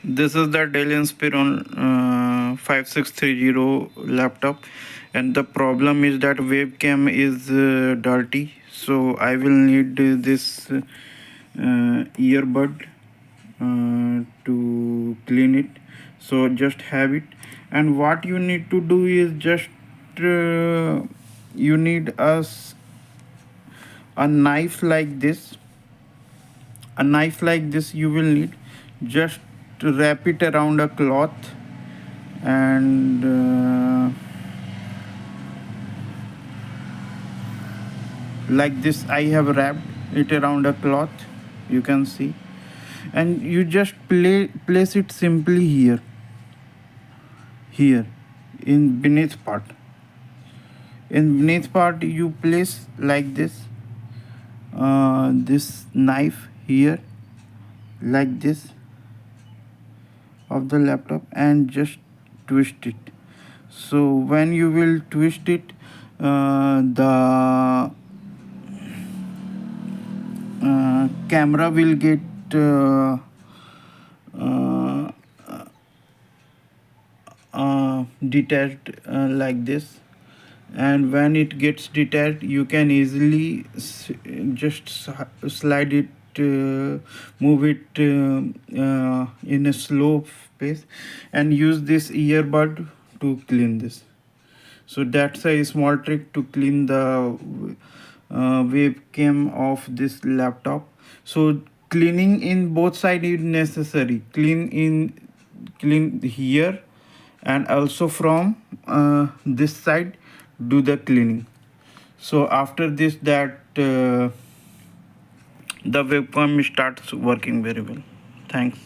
This is the Dell Inspiron 5630 laptop, and the problem is that webcam is dirty, so I will need this earbud to clean it. So just have it, and what you need to do is just you need a knife like this. A knife like this you will need. Just wrap it around a cloth, and like this I have wrapped it around a cloth, you can see, and you just place it simply here in beneath part you place like this this knife here like this of the laptop, and just twist it. So when you will twist it, the camera will get uh, detached like this, and when it gets detached you can easily just slide it, move it in a slow pace, and use this earbud to clean this. So that's a small trick to clean the webcam of this laptop. So cleaning in both sides is necessary. Clean here, and also from this side do the cleaning. So after this, that the webcam starts working very well. Thanks.